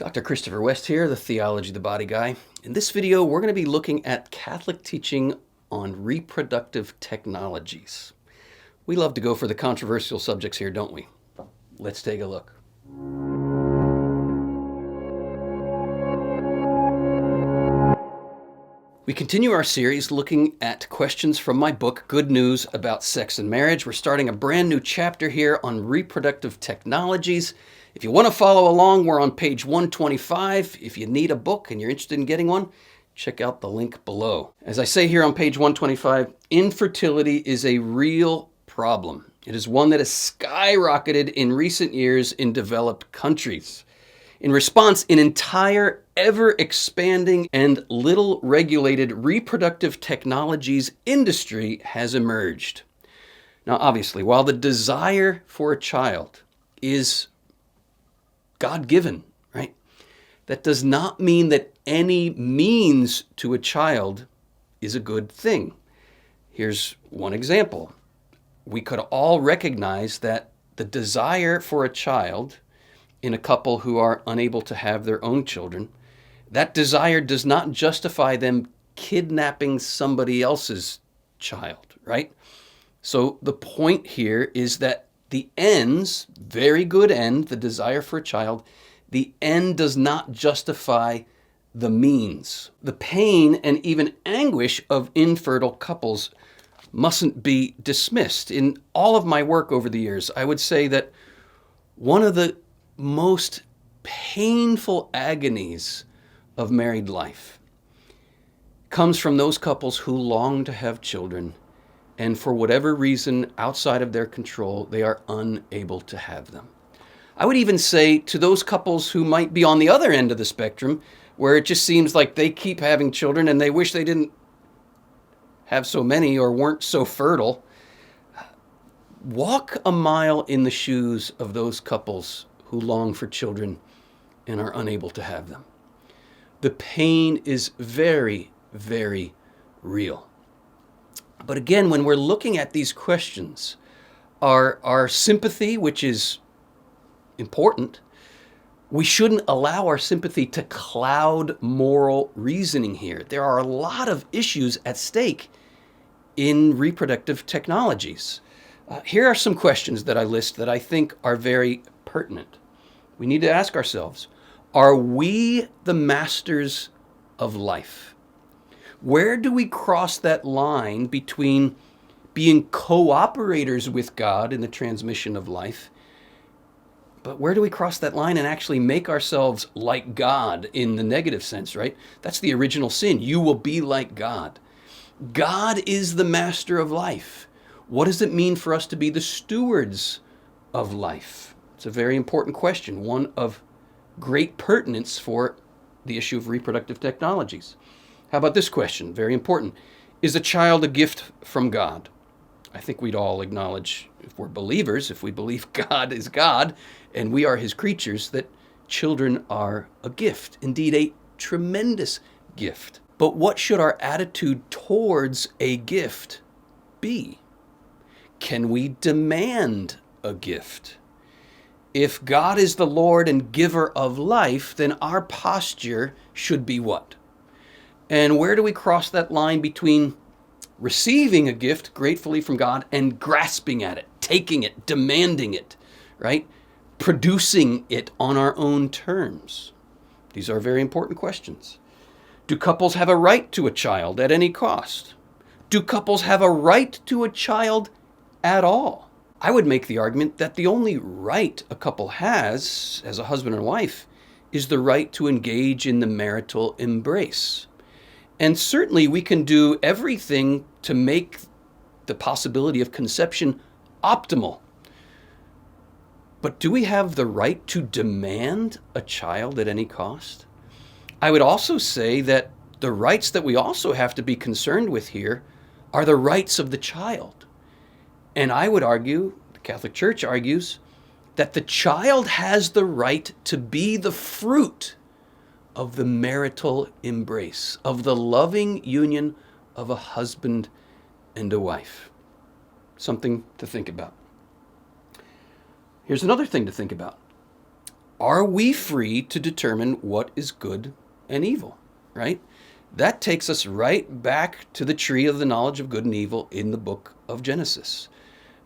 Dr. Christopher West here, the Theology, the Body Guy. In this video, we're going to be looking at Catholic teaching on reproductive technologies. We love to go for the controversial subjects here, don't we? Let's take a look. We continue our series looking at questions from my book, Good News About Sex and Marriage. We're starting a brand new chapter here on reproductive technologies. If you want to follow along, we're on page 125. If you need a book and you're interested in getting one, check out the link below. As I say here on page 125, infertility is a real problem. It is one that has skyrocketed in recent years in developed countries. In response, an entire ever-expanding and little-regulated reproductive technologies industry has emerged. Now, obviously, while the desire for a child is God-given, right? That does not mean that any means to a child is a good thing. Here's one example. We could all recognize that the desire for a child in a couple who are unable to have their own children, that desire does not justify them kidnapping somebody else's child, right? So the point here is that the ends, very good end, the desire for a child, the end does not justify the means. The pain and even anguish of infertile couples mustn't be dismissed. In all of my work over the years, I would say that one of the most painful agonies of married life comes from those couples who long to have children, and for whatever reason outside of their control, they are unable to have them. I would even say to those couples who might be on the other end of the spectrum, where it just seems like they keep having children and they wish they didn't have so many or weren't so fertile, walk a mile in the shoes of those couples who long for children and are unable to have them. The pain is very, very real. But again, when we're looking at these questions, our sympathy, which is important, we shouldn't allow our sympathy to cloud moral reasoning here. There are a lot of issues at stake in reproductive technologies. Here are some questions that I list that I think are very pertinent. We need to ask ourselves, are we the masters of life? Where do we cross that line between being cooperators with God in the transmission of life, but where do we cross that line and actually make ourselves like God in the negative sense, right? That's the original sin. You will be like God. God is the master of life. What does it mean for us to be the stewards of life? It's a very important question, one of great pertinence for the issue of reproductive technologies. How about this question? Very important. Is a child a gift from God? I think we'd all acknowledge, if we're believers, if we believe God is God and we are his creatures, that children are a gift, indeed a tremendous gift. But what should our attitude towards a gift be? Can we demand a gift? If God is the Lord and giver of life, then our posture should be what? And where do we cross that line between receiving a gift gratefully from God and grasping at it, taking it, demanding it, right? Producing it on our own terms? These are very important questions. Do couples have a right to a child at any cost? Do couples have a right to a child at all? I would make the argument that the only right a couple has as a husband and wife is the right to engage in the marital embrace. And certainly we can do everything to make the possibility of conception optimal. But do we have the right to demand a child at any cost? I would also say that the rights that we also have to be concerned with here are the rights of the child. And I would argue, the Catholic Church argues, that the child has the right to be the fruit of the marital embrace, of the loving union of a husband and a wife. Something to think about. Here's another thing to think about. Are we free to determine what is good and evil, right? That takes us right back to the tree of the knowledge of good and evil in the book of Genesis.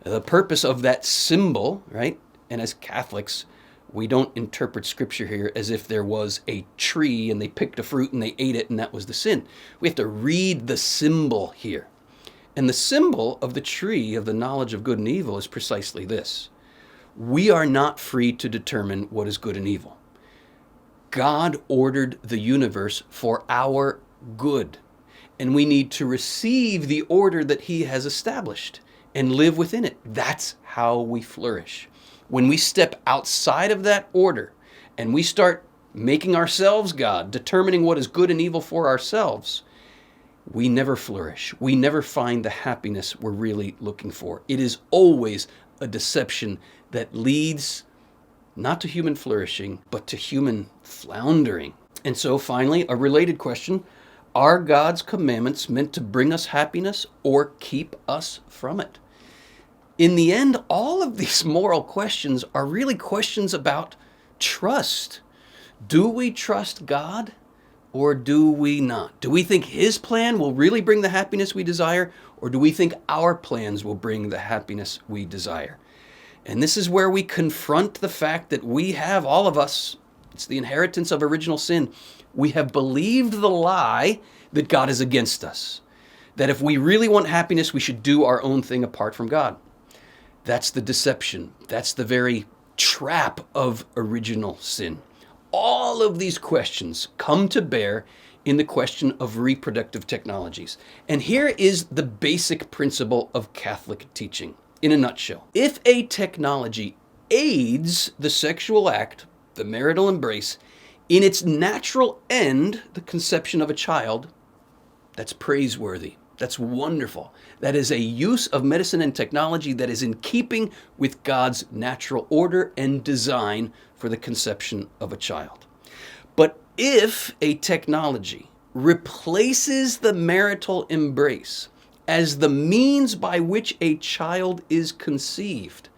The purpose of that symbol, right? And as Catholics, we don't interpret scripture here as if there was a tree and they picked a fruit and they ate it and that was the sin. We have to read the symbol here. And the symbol of the tree of the knowledge of good and evil is precisely this. We are not free to determine what is good and evil. God ordered the universe for our good, and we need to receive the order that he has established and live within it. That's how we flourish. When we step outside of that order and we start making ourselves God, determining what is good and evil for ourselves, we never flourish. We never find the happiness we're really looking for. It is always a deception that leads not to human flourishing, but to human floundering. And so finally, a related question, are God's commandments meant to bring us happiness or keep us from it? In the end, all of these moral questions are really questions about trust. Do we trust God or do we not? Do we think his plan will really bring the happiness we desire, or do we think our plans will bring the happiness we desire? And this is where we confront the fact that we have, all of us, it's the inheritance of original sin. We have believed the lie that God is against us. That if we really want happiness, we should do our own thing apart from God. That's the deception. That's the very trap of original sin. All of these questions come to bear in the question of reproductive technologies. And here is the basic principle of Catholic teaching in a nutshell. If a technology aids the sexual act, the marital embrace, in its natural end, the conception of a child, that's praiseworthy. That's wonderful. That is a use of medicine and technology that is in keeping with God's natural order and design for the conception of a child. But if a technology replaces the marital embrace as the means by which a child is conceived,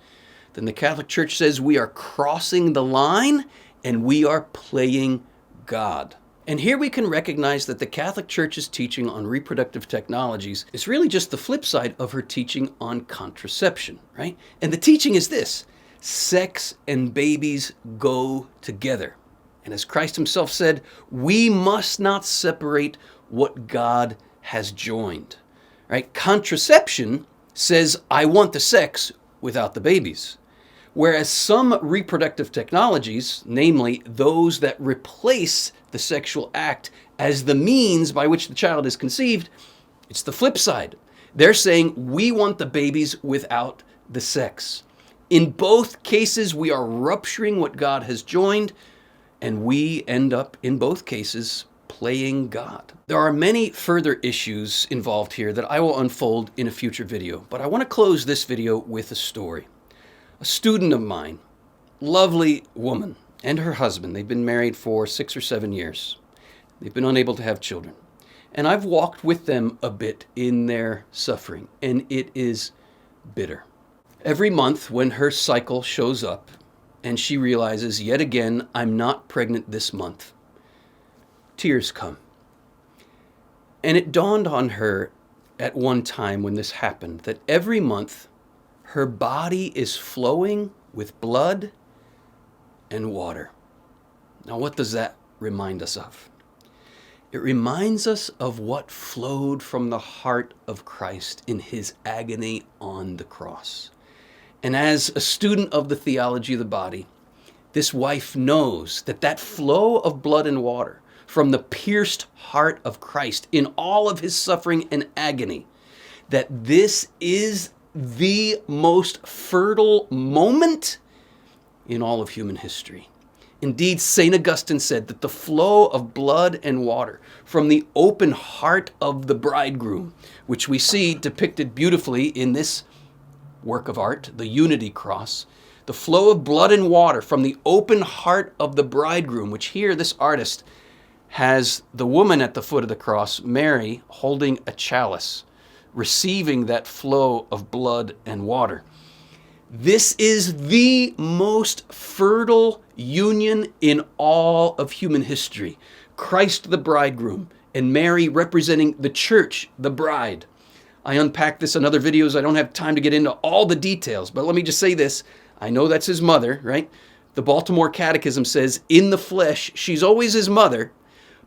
then the Catholic Church says we are crossing the line and we are playing God. And here we can recognize that the Catholic Church's teaching on reproductive technologies is really just the flip side of her teaching on contraception, right? And the teaching is this: sex and babies go together. And as Christ himself said, we must not separate what God has joined, right? Contraception says, I want the sex without the babies. Whereas some reproductive technologies, namely those that replace the sexual act as the means by which the child is conceived, it's the flip side. They're saying we want the babies without the sex. In both cases, we are rupturing what God has joined, and we end up, in both cases, playing God. There are many further issues involved here that I will unfold in a future video, but I want to close this video with a story. A student of mine, lovely woman, and her husband, they've been married for 6 or 7 years. They've been unable to have children. And I've walked with them a bit in their suffering, and it is bitter. Every month when her cycle shows up, and she realizes, yet again, I'm not pregnant this month, tears come. And it dawned on her at one time when this happened that every month her body is flowing with blood and water. Now, what does that remind us of? It reminds us of what flowed from the heart of Christ in his agony on the cross. And as a student of the theology of the body, this wife knows that that flow of blood and water from the pierced heart of Christ in all of his suffering and agony, that this is the most fertile moment in all of human history. Indeed, St. Augustine said that the flow of blood and water from the open heart of the bridegroom, which we see depicted beautifully in this work of art, the Unity Cross, the flow of blood and water from the open heart of the bridegroom, which here this artist has the woman at the foot of the cross, Mary, holding a chalice, receiving that flow of blood and water. This is the most fertile union in all of human history. Christ the bridegroom and Mary representing the church, the bride. I unpacked this in other videos. I don't have time to get into all the details, but let me just say this. I know that's his mother, right? The Baltimore Catechism says, in the flesh, she's always his mother,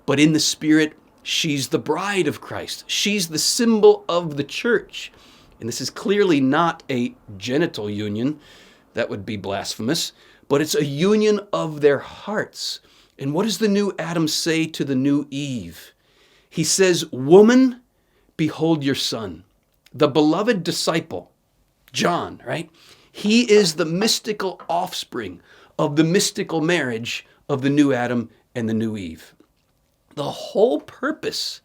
but in the spirit, she's the bride of Christ. She's the symbol of the church. And this is clearly not a genital union. That would be blasphemous. But it's a union of their hearts. And what does the new Adam say to the new Eve? He says, woman, behold your son. The beloved disciple, John, right? He is the mystical offspring of the mystical marriage of the new Adam and the new Eve. The whole purpose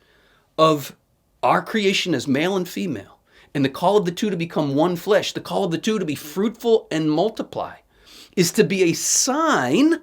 of our creation as male and female, and the call of the two to become one flesh, the call of the two to be fruitful and multiply, is to be a sign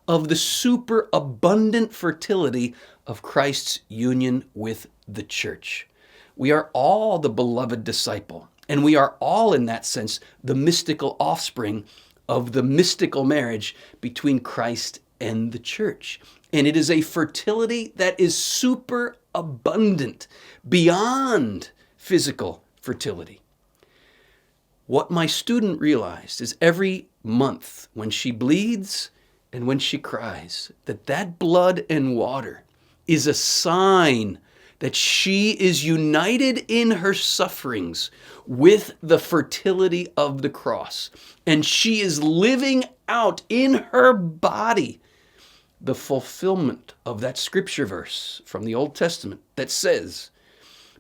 of the superabundant fertility of Christ's union with the church. We are all the beloved disciple, and we are all, in that sense, the mystical offspring of the mystical marriage between Christ and the church. And it is a fertility that is superabundant, beyond physical fertility. What my student realized is every month when she bleeds and when she cries, that blood and water is a sign that she is united in her sufferings with the fertility of the cross. And she is living out in her body the fulfillment of that scripture verse from the Old Testament that says,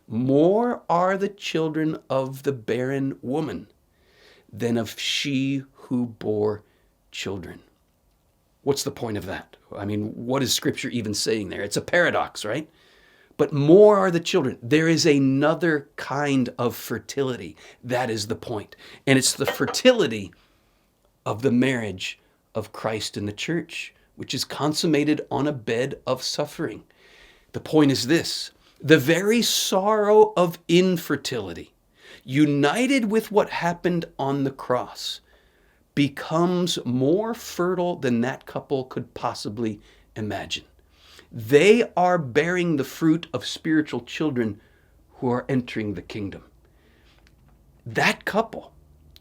more are the children of the barren woman than of she who bore children. What's the point of that? I mean, what is scripture even saying there? It's a paradox, right? But more are the children. There is another kind of fertility. That is the point. And it's the fertility of the marriage of Christ and the church, which is consummated on a bed of suffering. The point is this: the very sorrow of infertility, united with what happened on the cross, becomes more fertile than that couple could possibly imagine. They are bearing the fruit of spiritual children who are entering the kingdom. That couple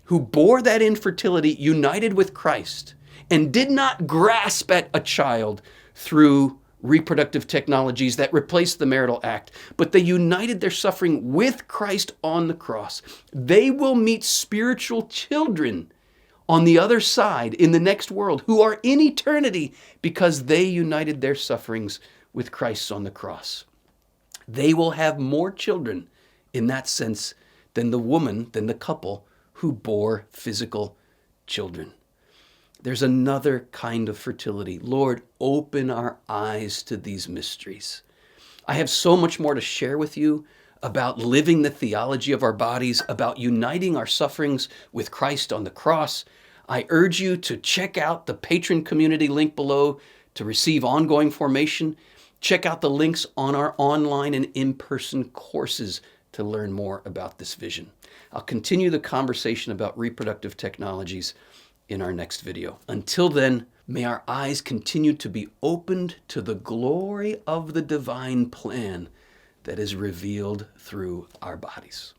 who bore that infertility united with Christ and did not grasp at a child through reproductive technologies that replaced the marital act, but they united their suffering with Christ on the cross. They will meet spiritual children on the other side in the next world who are in eternity because they united their sufferings with Christ on the cross. They will have more children in that sense than the couple who bore physical children. There's another kind of fertility. Lord, open our eyes to these mysteries. I have so much more to share with you about living the theology of our bodies, about uniting our sufferings with Christ on the cross. I urge you to check out the patron community link below to receive ongoing formation. Check out the links on our online and in-person courses to learn more about this vision. I'll continue the conversation about reproductive technologies in our next video. Until then, may our eyes continue to be opened to the glory of the divine plan that is revealed through our bodies.